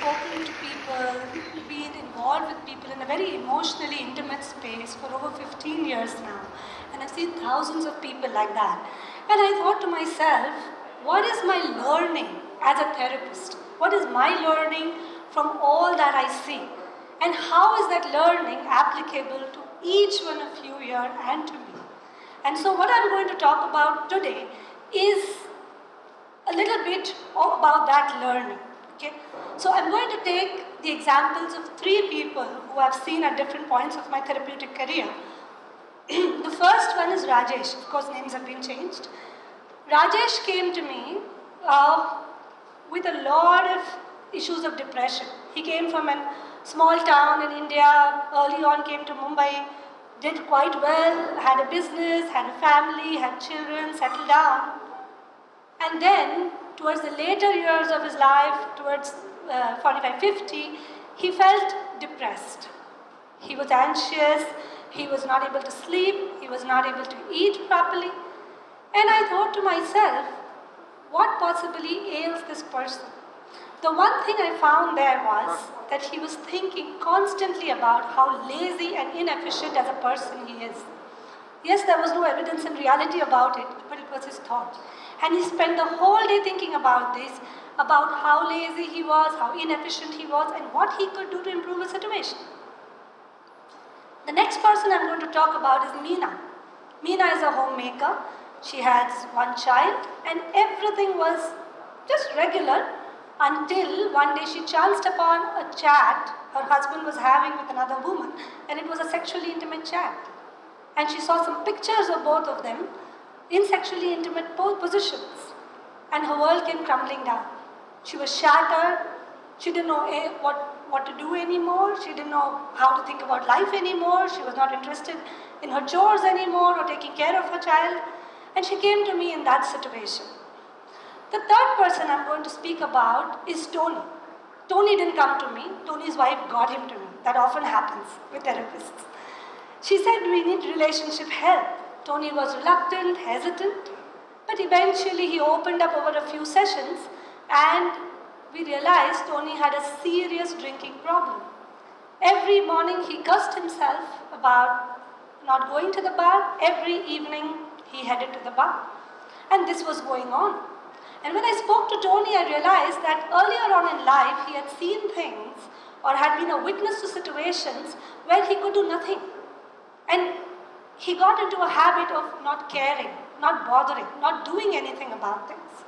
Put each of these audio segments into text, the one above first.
spoken to people, been involved with people in a very emotionally intimate space for over 15 years now. And I've seen thousands of people like that. And I thought to myself, what is my learning as a therapist? What is my learning from all that I see? And how is that learning applicable to each one of you here and to me? And so what I'm going to talk about today is a little bit about that learning. Okay? So I'm going to take the examples of 3 people who I've seen at different points of my therapeutic career. The first one is Rajesh. Of course, names have been changed. Rajesh came to me with a lot of issues of depression. He came from a small town in India, early on came to Mumbai, did quite well, had a business, had a family, had children, settled down. And then, towards the later years of his life, towards 45, 50, he felt depressed. He was anxious, he was not able to sleep, he was not able to eat properly. And I thought to myself, what possibly ails this person? The one thing I found there was that he was thinking constantly about how lazy and inefficient as a person he is. Yes, there was no evidence in reality about it, but it was his thought. And he spent the whole day thinking about this, about how lazy he was, how inefficient he was, and what he could do to improve his situation. The next person I'm going to talk about is Mina. Mina is a homemaker. She has 1 child, and everything was just regular until one day she chanced upon a chat her husband was having with another woman, and it was a sexually intimate chat. And she saw some pictures of both of them in sexually intimate positions, and her world came crumbling down. She was shattered. She didn't know what to do anymore. She didn't know how to think about life anymore. She was not interested in her chores anymore or taking care of her child. And she came to me in that situation. The third person I'm going to speak about is Tony. Tony didn't come to me. Tony's wife got him to me. That often happens with therapists. She said, we need relationship help. Tony was reluctant, hesitant, but eventually he opened up over a few sessions, and we realized Tony had a serious drinking problem. Every morning he cursed himself about not going to the bar. Every evening he headed to the bar. And this was going on. And when I spoke to Tony, I realized that earlier on in life he had seen things or had been a witness to situations where he could do nothing. And he got into a habit of not caring, not bothering, not doing anything about things.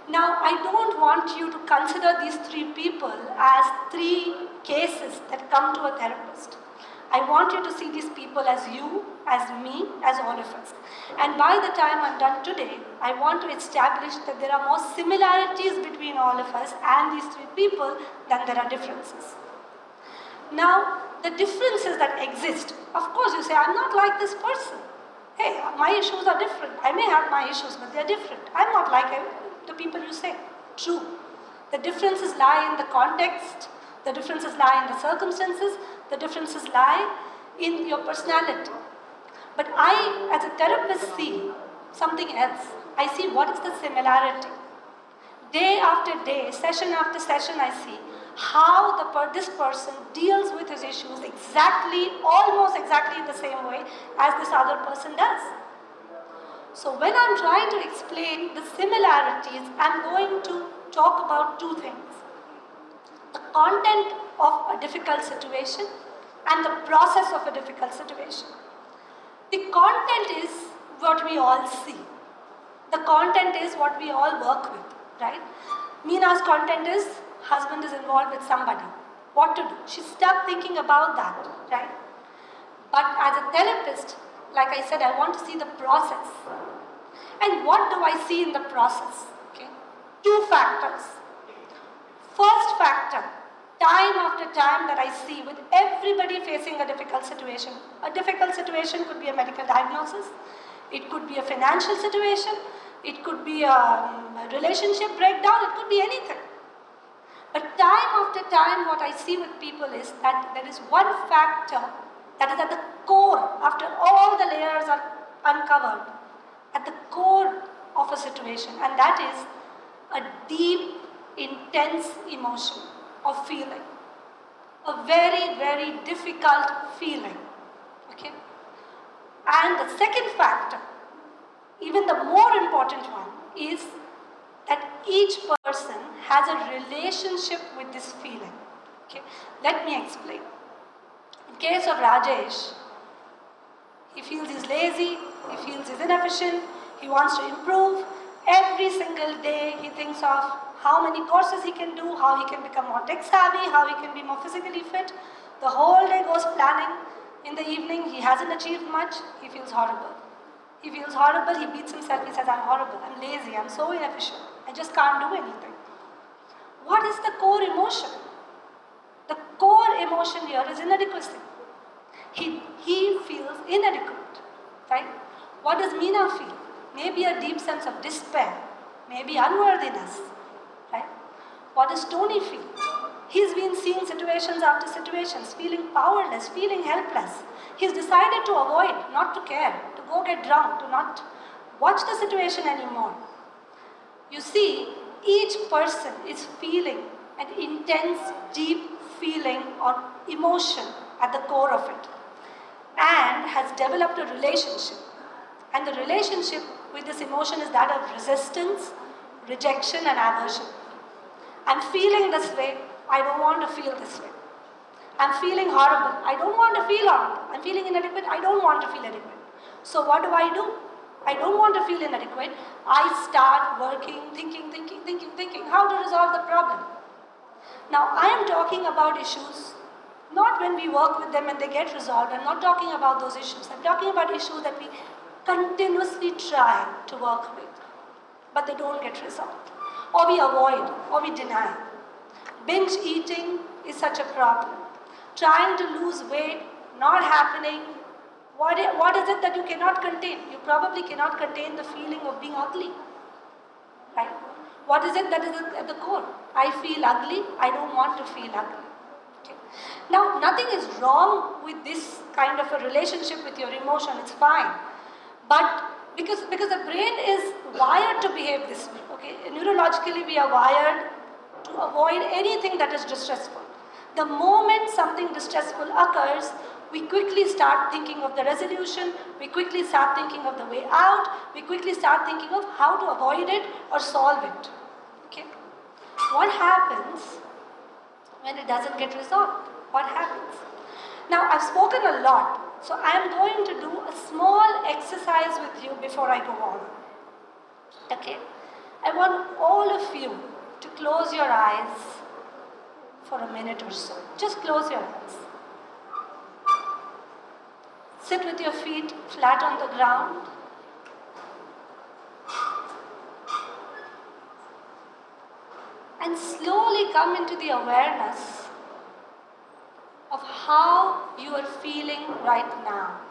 Now, I don't want you to consider these 3 people as 3 cases that come to a therapist. I want you to see these people as you, as me, as all of us. And by the time I'm done today, I want to establish that there are more similarities between all of us and these 3 people than there are differences. Now, the differences that exist, of course you say, I'm not like this person. Hey, my issues are different. I may have my issues, but they're different. I'm not like the people you say. True. The differences lie in the context, the differences lie in the circumstances, the differences lie in your personality. But I, as a therapist, see something else. I see what is the similarity. Day after day, session after session, I see how this person deals with his issues almost exactly in the same way as this other person does. So when I'm trying to explain the similarities, I'm going to talk about 2 things. The content of a difficult situation and the process of a difficult situation. The content is what we all see. The content is what we all work with, right? Mina's content is husband is involved with somebody. What to do? She stuck thinking about that, right? But as a therapist, like I said, I want to see the process. And what do I see in the process? Okay? 2 factors. First factor, time after time that I see with everybody facing a difficult situation. A difficult situation could be a medical diagnosis. It could be a financial situation. It could be a relationship breakdown. It could be anything. But time after time, what I see with people is that there is one factor that is at the core, after all the layers are uncovered, at the core of a situation, and that is a deep, intense emotion. of feeling. A very, very difficult feeling. Okay? And the second factor, even the more important one, is that each person has a relationship with this feeling. Okay? Let me explain. In case of Rajesh, he feels he's lazy, he feels he's inefficient, he wants to improve. Every single day he thinks of how many courses he can do, how he can become more tech savvy, how he can be more physically fit. The whole day goes planning. In the evening, he hasn't achieved much, he feels horrible. He feels horrible, he beats himself, he says, I'm horrible, I'm lazy, I'm so inefficient, I just can't do anything. What is the core emotion? The core emotion here is inadequacy. He feels inadequate, right? What does Mina feel? Maybe a deep sense of despair, maybe unworthiness, right? What does Tony feel? He's been seeing situations after situations, feeling powerless, feeling helpless. He's decided to avoid, not to care, to go get drunk, to not watch the situation anymore. You see, each person is feeling an intense, deep feeling or emotion at the core of it and has developed a relationship. And the relationship with this emotion is that of resistance, rejection, and aversion. I'm feeling this way, I don't want to feel this way. I'm feeling horrible, I don't want to feel horrible. I'm feeling inadequate, I don't want to feel adequate. So what do? I don't want to feel inadequate. I start working, thinking how to resolve the problem. Now I am talking about issues, not when we work with them and they get resolved. I'm not talking about those issues. I'm talking about issues that we continuously try to work with, but they don't get resolved. Or we avoid, or we deny. Binge eating is such a problem. Trying to lose weight, not happening. What is it that you cannot contain? You probably cannot contain the feeling of being ugly, right? What is it that is at the core? I feel ugly, I don't want to feel ugly. Okay. Now, nothing is wrong with this kind of a relationship with your emotion, it's fine. But because the brain is wired to behave this way, okay? Neurologically, we are wired to avoid anything that is distressful. The moment something distressful occurs, we quickly start thinking of the resolution, we quickly start thinking of the way out, we quickly start thinking of how to avoid it or solve it. Okay? What happens when it doesn't get resolved? What happens? Now, I've spoken a lot, so I am going to do a small exercise with you before I go on. Okay? I want all of you to close your eyes for a minute or so. Just close your eyes. Sit with your feet flat on the ground. And slowly come into the awareness of how you are feeling right now.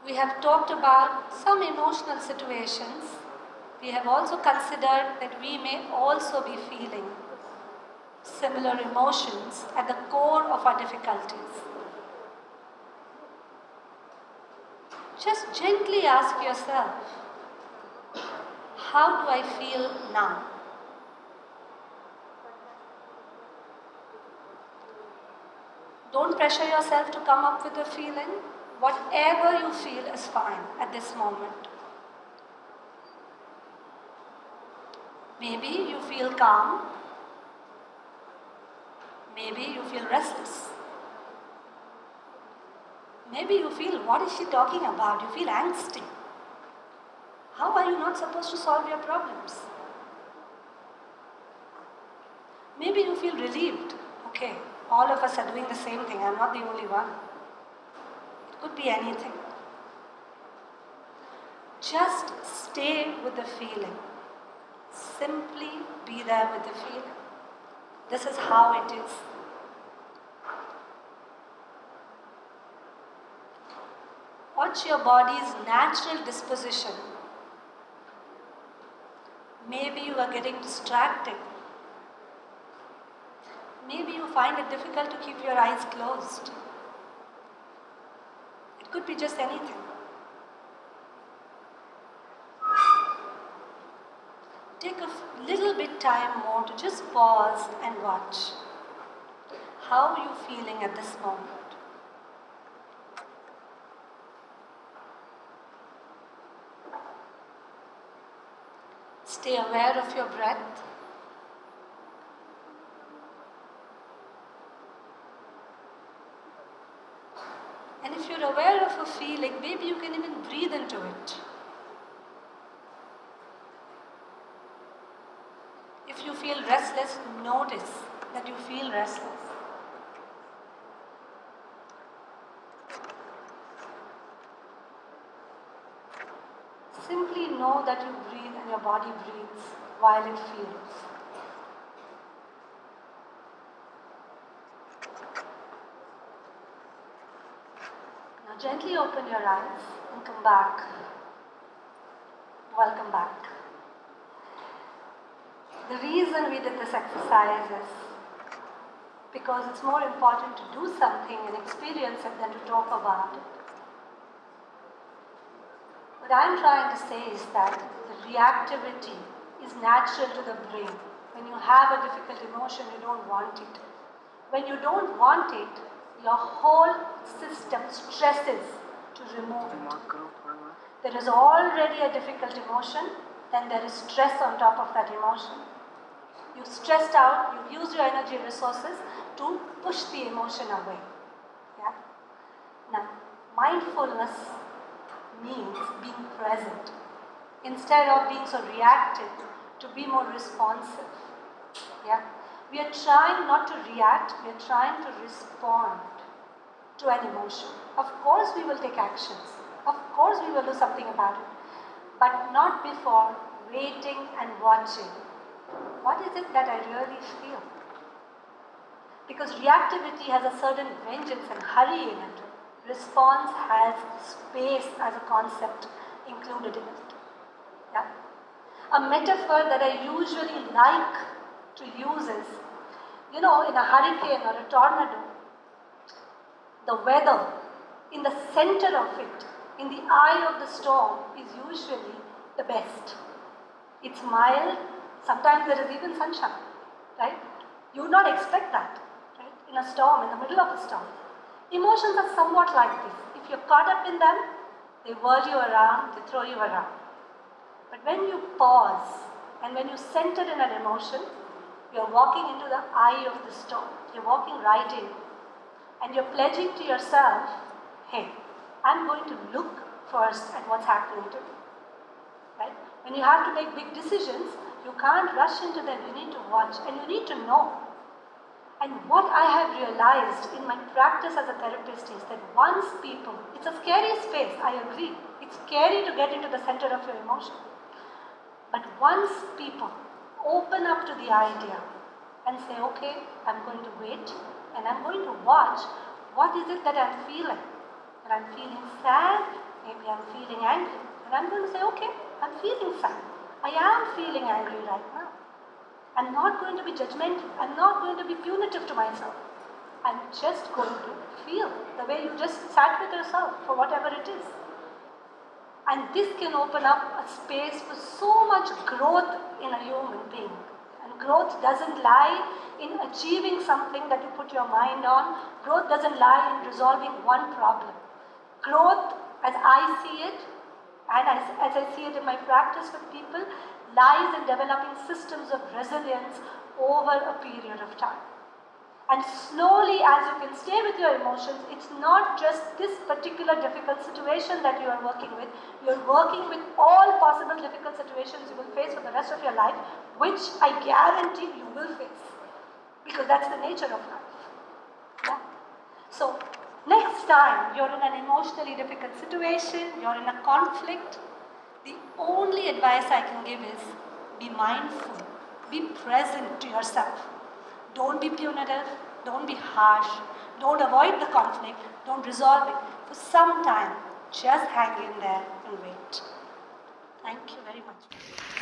We have talked about some emotional situations. We have also considered that we may also be feeling similar emotions at the core of our difficulties. Just gently ask yourself, how do I feel now? Don't pressure yourself to come up with a feeling. Whatever you feel is fine at this moment. Maybe you feel calm. Maybe you feel restless. Maybe you feel, what is she talking about? You feel angsty. How are you not supposed to solve your problems? Maybe you feel relieved. Okay, all of us are doing the same thing. I'm not the only one. It could be anything. Just stay with the feeling. Simply be there with the feeling. This is how it is. Watch your body's natural disposition. Maybe you are getting distracted. Maybe you find it difficult to keep your eyes closed. It could be just anything. Take a little bit time more to just pause and watch. How are you feeling at this moment? Stay aware of your breath. And if you're aware of a feeling, maybe you can even breathe into it. If you feel restless, notice that you feel restless. Simply know that you breathe and your body breathes while it feels. Now gently open your eyes and come back. Welcome back. The reason we did this exercise is because it's more important to do something and experience it than to talk about it. What I'm trying to say is that the reactivity is natural to the brain. When you have a difficult emotion, you don't want it. When you don't want it, your whole system stresses to remove it. There is already a difficult emotion, then there is stress on top of that emotion. You've stressed out, you've used your energy resources to push the emotion away. Yeah? Now, mindfulness means being present. Instead of being so reactive, to be more responsive. Yeah? We are trying not to react, we are trying to respond to an emotion. Of course we will take actions. Of course we will do something about it. But not before waiting and watching. What is it that I really feel? Because reactivity has a certain vengeance and hurry in it. Response has space as a concept included in it. Yeah? A metaphor that I usually like to use is, in a hurricane or a tornado, the weather in the center of it, in the eye of the storm, is usually the best. It's mild, sometimes there is even sunshine, right? You would not expect that, right? In a storm, in the middle of a storm. Emotions are somewhat like this. If you're caught up in them, they whirl you around, they throw you around. But when you pause and when you center in an emotion, you're walking into the eye of the storm. You're walking right in. And you're pledging to yourself, hey, I'm going to look first at what's happening to me. Right? When you have to make big decisions, you can't rush into them. You need to watch and you need to know. And what I have realized in my practice as a therapist is that once people, it's a scary space, I agree. It's scary to get into the center of your emotion. But once people open up to the idea and say, okay, I'm going to wait and I'm going to watch, what is it that I'm feeling? And I'm feeling sad, maybe I'm feeling angry. And I'm going to say, okay, I'm feeling sad. I am feeling angry right now. I'm not going to be judgmental. I'm not going to be punitive to myself. I'm just going to feel the way you just sat with yourself for whatever it is. And this can open up a space for so much growth in a human being. And growth doesn't lie in achieving something that you put your mind on. Growth doesn't lie in resolving one problem. Growth, as I see it, and as I see it in my practice with people, lies in developing systems of resilience over a period of time. And slowly, as you can stay with your emotions, it's not just this particular difficult situation that you are working with. You're working with all possible difficult situations you will face for the rest of your life, which I guarantee you will face. Because that's the nature of life. Yeah? So, next time you're in an emotionally difficult situation, you're in a conflict, the only advice I can give is be mindful, be present to yourself. Don't be punitive, don't be harsh, don't avoid the conflict, don't resolve it. For some time, just hang in there and wait. Thank you very much.